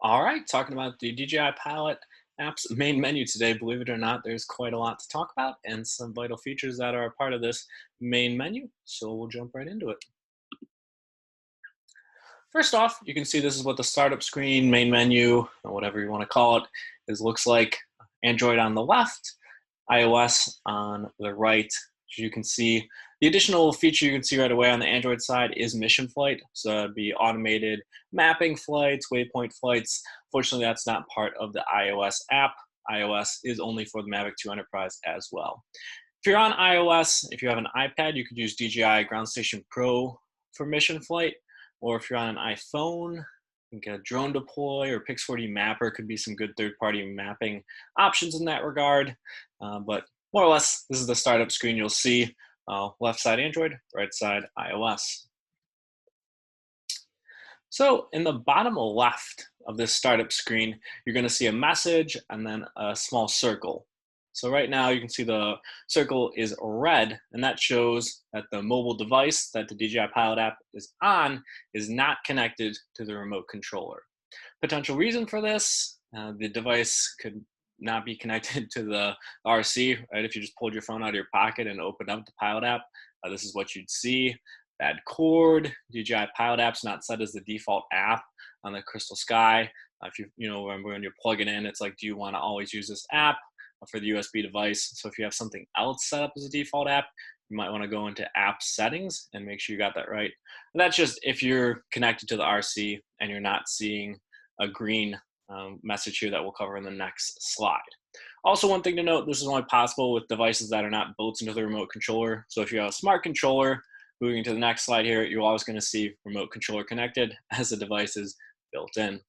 All right, talking about the DJI Pilot app's main menu today. Believe it or not, there's quite a lot to talk about and some vital features that are a part of this main menu. So we'll jump right into it. First off, you can see this is what the startup screen, main menu, or whatever you want to call it, is looks like. Android on the left, iOS on the right. As you can see, the additional feature you can see right away on the Android side is mission flight. So it'd be automated mapping flights, waypoint flights. Fortunately, that's not part of the iOS app. iOS is only for the Mavic 2 Enterprise as well. If you're on iOS, if you have an iPad, you could use DJI Ground Station Pro for mission flight. Or if you're on an iPhone, you can get a drone deploy or Pix4D Mapper could be some good third-party mapping options in that regard. But more or less, this is the startup screen you'll see. Left side Android, right side iOS. So in the bottom left of this startup screen, you're going to see a message and then a small circle. So right now you can see the circle is red, and that shows that the mobile device that the DJI Pilot app is on is not connected to the remote controller. Potential reason for this, the device could not be connected to the RC, right? If you just pulled your phone out of your pocket and opened up the Pilot app, this is what you'd see. Bad cord. DJI Pilot app's not set as the default app on the Crystal Sky. If when you're plugging in, it's like, do you want to always use this app for the USB device? So if you have something else set up as a default app, you might want to go into app settings and make sure you got that right. And that's just if you're connected to the RC and you're not seeing a green message here that we'll cover in the next slide. Also, one thing to note, this is only possible with devices that are not built into the remote controller. So if you have a smart controller, moving to the next slide here, you're always going to see remote controller connected as the device is built in.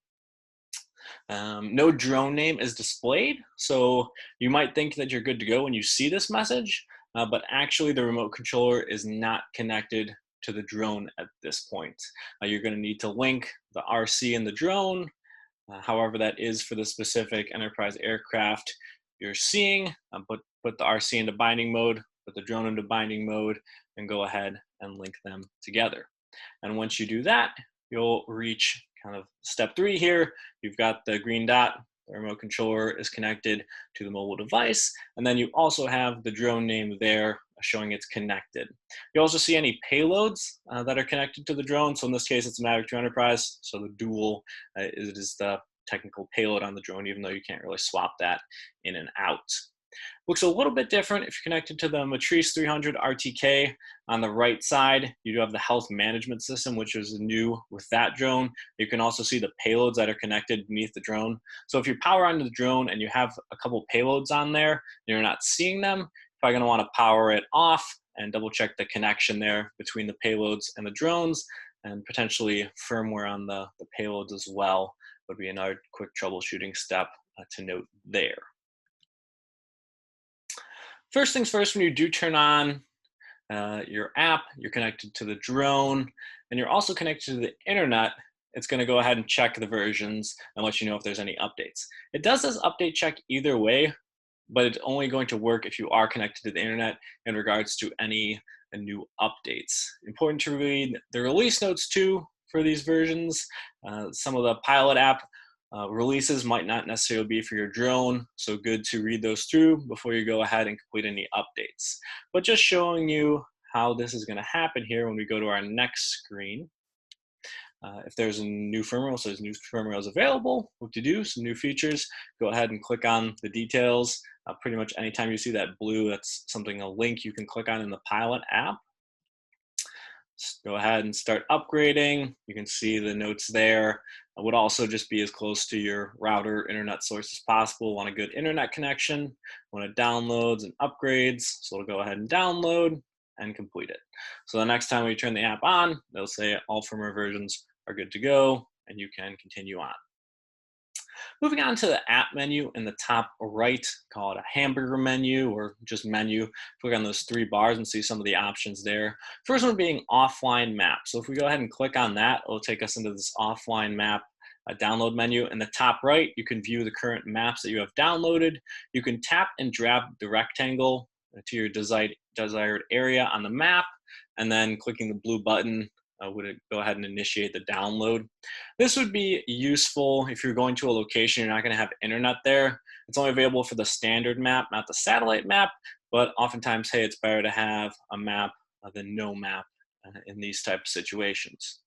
No drone name is displayed, so you might think that you're good to go when you see this message, but actually the remote controller is not connected to the drone at this point. You're going to need to link the RC and the drone, however that is for the specific enterprise aircraft you're seeing, put the RC into binding mode, put the drone into binding mode, and go ahead and link them together. And once you do that, you'll reach kind of step 3 here. You've got the green dot, the remote controller is connected to the mobile device, and then you also have the drone name there showing it's connected. You also see any payloads that are connected to the drone. So in this case, it's a Mavic 2 Enterprise, so the dual is the technical payload on the drone, even though you can't really swap that in and out. Looks a little bit different if you're connected to the Matrice 300 RTK. On the right side, you do have the health management system, which is new with that drone. You can also see the payloads that are connected beneath the drone. So if you power onto the drone and you have a couple payloads on there and you're not seeing them, you're probably going to want to power it off and double check the connection there between the payloads and the drones, and potentially firmware on the payloads as well would be another quick troubleshooting step to note there. First things first, when you do turn on your app, you're connected to the drone, and you're also connected to the internet, it's going to go ahead and check the versions and let you know if there's any updates. It does this update check either way, but it's only going to work if you are connected to the internet in regards to any new updates. Important to read the release notes too for these versions. Some of the Pilot app releases might not necessarily be for your drone, so good to read those through before you go ahead and complete any updates. But just showing you how this is going to happen here when we go to our next screen. If there's a new firmware, it says new firmware is available. What to do, some new features, go ahead and click on the details. Pretty much anytime you see that blue, that's something, a link you can click on in the Pilot app. Just go ahead and start upgrading. You can see the notes there. I would also just be as close to your router internet source as possible. Want a good internet connection, want it downloads and upgrades. So it'll go ahead and download and complete it. So the next time we turn the app on, they'll say all firmware versions are good to go and you can continue on. Moving on to the app menu in the top right, call it a hamburger menu or just menu. Click on those 3 bars and see some of the options there. First one being offline map. So if we go ahead and click on that, it'll take us into this offline map download menu. In the top right, you can view the current maps that you have downloaded. You can tap and drag the rectangle to your desired area on the map, and then clicking the blue button would it go ahead and initiate the download. This would be useful if you're going to a location you're not going to have internet there. It's only available for the standard map, not the satellite map, but oftentimes, hey, it's better to have a map than no map in these type of situations.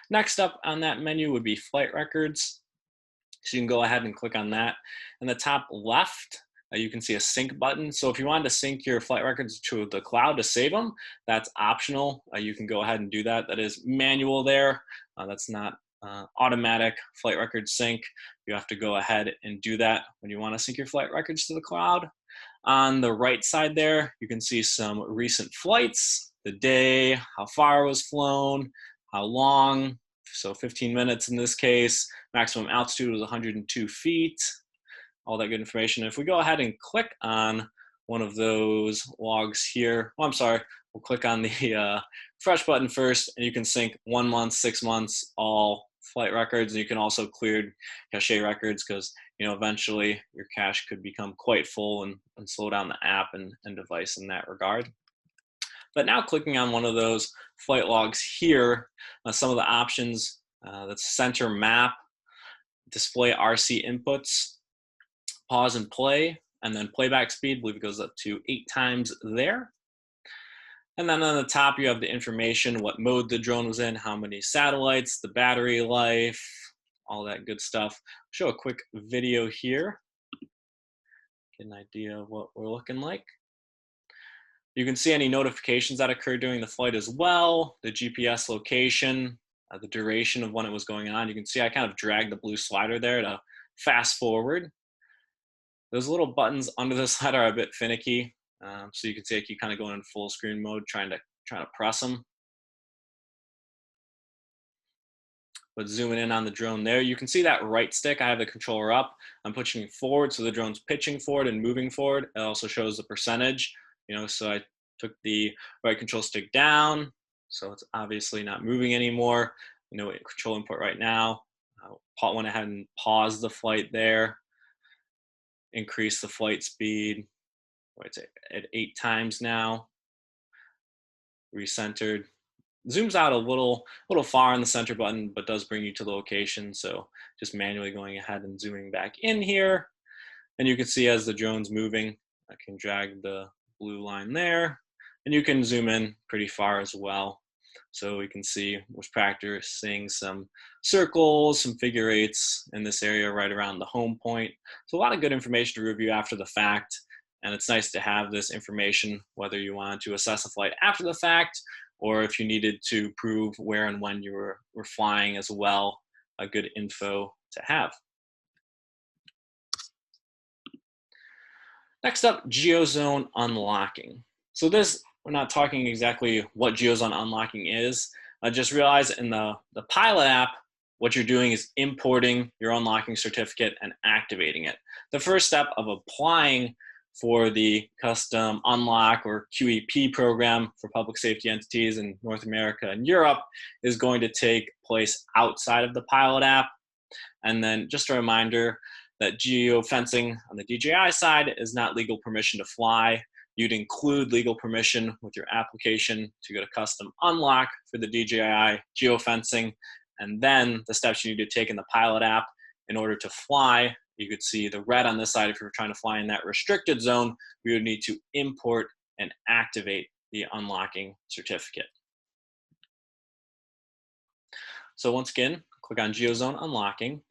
Next up on that menu would be flight records. So you can go ahead and click on that. In the top left, you can see a sync button. So if you wanted to sync your flight records to the cloud to save them, that's optional. You can go ahead and do that. That is manual there. That's not automatic flight record sync. You have to go ahead and do that when you want to sync your flight records to the cloud. On the right side there, you can see some recent flights, the day, how far was flown, how long. So 15 minutes in this case. Maximum altitude was 102 feet. All that good information. If we go ahead and click on one of those logs here, oh, I'm sorry, we'll click on the fresh button first, and you can sync 1 month, 6 months, all flight records, and you can also clear cache records because eventually your cache could become quite full and slow down the app and device in that regard. But now clicking on one of those flight logs here, some of the options, that's center map, display RC inputs, pause and play, and then playback speed, I believe it goes up to 8 times there. And then on the top, you have the information, what mode the drone was in, how many satellites, the battery life, all that good stuff. I'll show a quick video here, get an idea of what we're looking like. You can see any notifications that occurred during the flight as well, the GPS location, the duration of when it was going on. You can see I kind of dragged the blue slider there to fast forward. Those little buttons under the slider are a bit finicky. So you can see I keep kind of going in full screen mode, trying to press them. But zooming in on the drone there, you can see that right stick, I have the controller up. I'm pushing forward, so the drone's pitching forward and moving forward. It also shows the percentage, so I took the right control stick down, so it's obviously not moving anymore. Control input right now. Went ahead and paused the flight there. Increase the flight speed. It's at 8 times now. Recentered. Zooms out a little far on the center button, but does bring you to the location. So just manually going ahead and zooming back in here. And you can see as the drone's moving, I can drag the blue line there. And you can zoom in pretty far as well. So we can see was practicing some circles, some figure eights in this area right around the home point. So a lot of good information to review after the fact. And it's nice to have this information, whether you want to assess a flight after the fact, or if you needed to prove where and when you were flying as well, a good info to have. Next up, GeoZone unlocking. So this, we're not talking exactly what GeoZone unlocking is. Just realize in the Pilot app, what you're doing is importing your unlocking certificate and activating it. The first step of applying for the custom unlock or QEP program for public safety entities in North America and Europe is going to take place outside of the Pilot app. And then just a reminder that geofencing on the DJI side is not legal permission to fly. You'd include legal permission with your application to go to custom unlock for the DJI geofencing, and then the steps you need to take in the Pilot app in order to fly. You could see the red on this side. If you're trying to fly in that restricted zone, we would need to import and activate the unlocking certificate. So once again, click on GeoZone unlocking.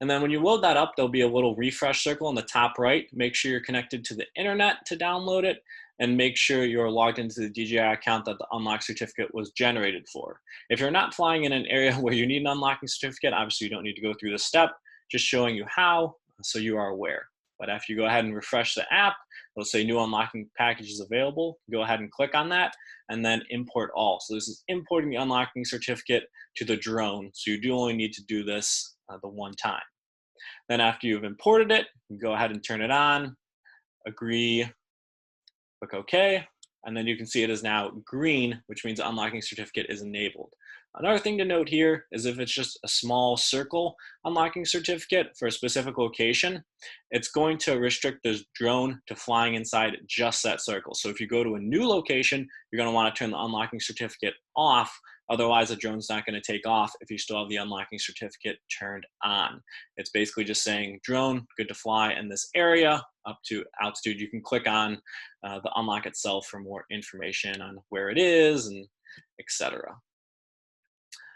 And then when you load that up, there'll be a little refresh circle on the top right. Make sure you're connected to the internet to download it, and make sure you're logged into the DJI account that the unlock certificate was generated for. If you're not flying in an area where you need an unlocking certificate, obviously you don't need to go through this step, just showing you how so you are aware. But after you go ahead and refresh the app, it'll say new unlocking packages available. Go ahead and click on that and then import all. So this is importing the unlocking certificate to the drone. So you do only need to do this the one time. Then after you've imported it, you go ahead and turn it on, agree, click OK, and then you can see it is now green, which means the unlocking certificate is enabled. Another thing to note here is if it's just a small circle unlocking certificate for a specific location, it's going to restrict the drone to flying inside just that circle. So if you go to a new location, you're going to want to turn the unlocking certificate off. Otherwise, the drone's not going to take off if you still have the unlocking certificate turned on. It's basically just saying, drone, good to fly in this area up to altitude. You can click on the unlock itself for more information on where it is and etc.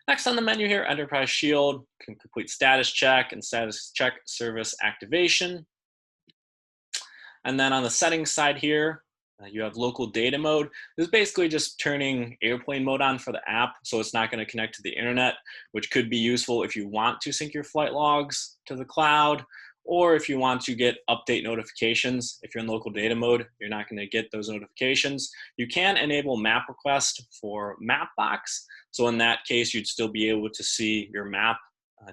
Next on the menu here, Enterprise Shield, can complete status check and status check service activation. And then on the settings side here, you have local data mode. This is basically just turning airplane mode on for the app, so it's not going to connect to the internet, which could be useful if you want to sync your flight logs to the cloud, or if you want to get update notifications. If you're in local data mode, you're not going to get those notifications. You can enable map request for Mapbox. So in that case, you'd still be able to see your map.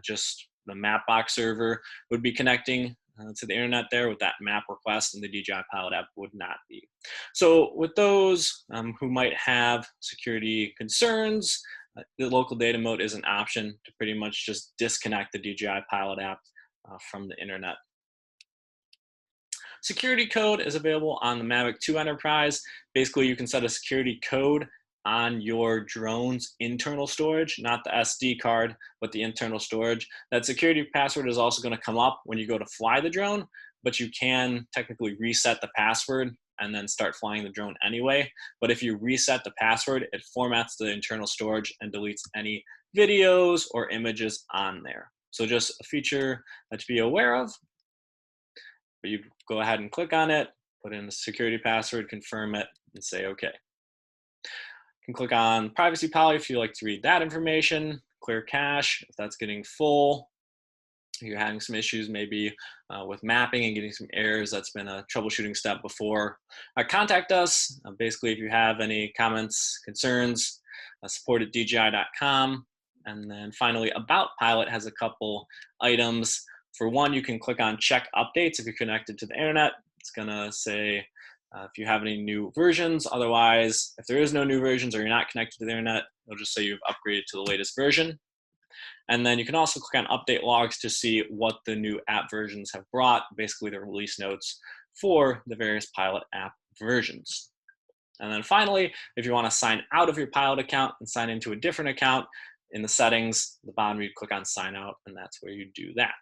Just the Mapbox server would be connecting to the internet there with that map request, and the DJI Pilot app would not be. So with those who might have security concerns, the local data mode is an option to pretty much just disconnect the DJI Pilot app from the internet. Security code is available on the Mavic 2 Enterprise. Basically, you can set a security code on your drone's internal storage, not the SD card, but the internal storage. That security password is also going to come up when you go to fly the drone, but you can technically reset the password and then start flying the drone anyway. But if you reset the password, it formats the internal storage and deletes any videos or images on there. So just a feature to be aware of. But you go ahead and click on it, put in the security password, confirm it, and say OK. You can click on privacy policy if you like to read that information, clear cache if that's getting full. If you're having some issues maybe with mapping and getting some errors, that's been a troubleshooting step before. Contact us. Basically, if you have any comments, concerns, support at DJI.com. And then finally, About Pilot has a couple items. For one, you can click on check updates if you're connected to the internet. It's going to say if you have any new versions. Otherwise, if there is no new versions or you're not connected to the internet, it'll just say you've upgraded to the latest version. And then you can also click on update logs to see what the new app versions have brought, basically the release notes for the various Pilot app versions. And then finally, if you want to sign out of your Pilot account and sign into a different account, in the settings, the bottom, you click on sign out, and that's where you do that.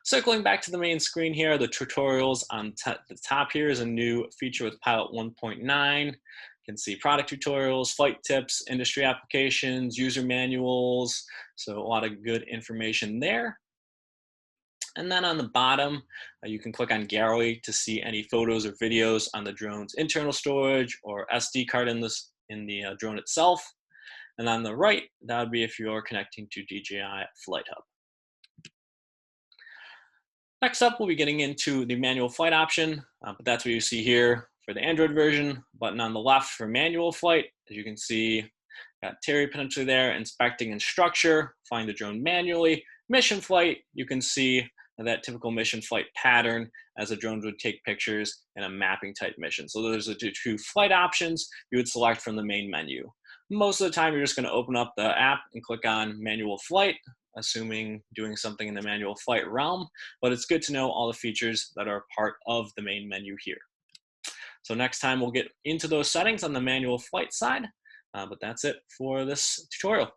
Circling back to the main screen here, the tutorials on the top here is a new feature with Pilot 1.9. You can see product tutorials, flight tips, industry applications, user manuals. So a lot of good information there. And then on the bottom, you can click on gallery to see any photos or videos on the drone's internal storage or SD card in the drone itself. And on the right, that would be if you're connecting to DJI Flight Hub. Next up, we'll be getting into the manual flight option, but that's what you see here for the Android version. Button on the left for manual flight. As you can see, got Terry potentially there, inspecting and structure, flying the drone manually. Mission flight, you can see that typical mission flight pattern as the drone would take pictures in a mapping type mission. So there's the two flight options you would select from the main menu. Most of the time, you're just going to open up the app and click on manual flight, assuming doing something in the manual flight realm, but it's good to know all the features that are part of the main menu here. So next time we'll get into those settings on the manual flight side, but that's it for this tutorial.